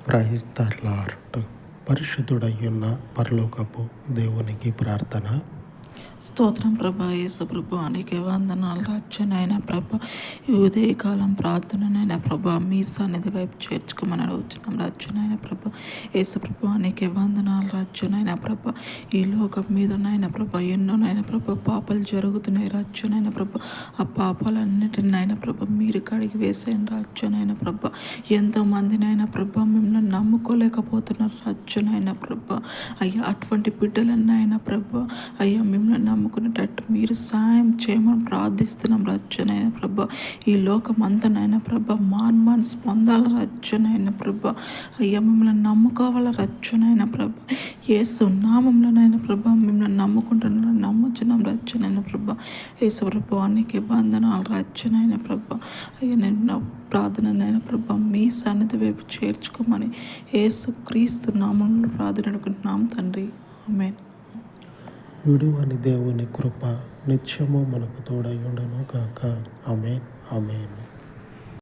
Praise the lord. పరిశుద్ధుడయ్యున్న పరలోకపు దేవునికి ప్రార్థన. స్తోత్రం ప్రభా. యేసు ప్రభు అనేక వందనాలు రాజ్యనైనా ప్రభా. ఈ ఉదయకాలం ప్రార్థననైనా ప్రభా మీ సన్నిధి వైపు చేర్చుకోమని అడుగుతున్నాం రాజ్యనైనా ప్రభా. యేసు ప్రభు అనేక వందనాలు రాజ్యనైనా ప్రభా. ఈ లోకం మీదనైనా ప్రభా ఎన్నోనైనా ప్రభా పాపాలు జరుగుతున్నాయి రాజ్యనైనా ప్రభా. ఆ పాపాలన్నిటినైనా ప్రభా మీరు కడిగి వేసేయండి రాజ్యనైనా ప్రభా. ఎంతోమందినైనా ప్రభా మిమ్మల్ని నమ్ముకోలేకపోతున్నారు రాజ్యనైనా ప్రభా. అయ్యా అటువంటి బిడ్డలన్నైనా ప్రభా అయ్యా మిమ్మల్ని నమ్ముకునేటట్టు మీరు సాయం చేయమని ప్రార్థిస్తున్నాం రచ్చనైనా ప్రభా. ఈ లోకం అంతనైనా ప్రభా మనసు పొందాల రచ్చనైనా ప్రభా. అయ్యా మిమ్మల్ని నమ్ముకోవాల రచ్చనైనా ప్రభా. యేసు నామంలోనైనా ప్రభా మిమ్మల్ని నమ్ముచున్నాం రచ్చనైనా ప్రభా. యేసు ప్రభా అన్నికి బంధనాలు రచ్చనైనా ప్రభా. అయ్యా నేను ప్రార్థనైనా ప్రభా మీ సన్నిధి వైపు చేర్చుకోమని యేసు క్రీస్తు నామంలో ప్రార్థన అనుకుంటున్నాం తండ్రి. ఆమేన్. విడువని దేవుని కృప నిత్యము మనకు తోడై ఉండును గాక. ఆమేన్. ఆమేన్.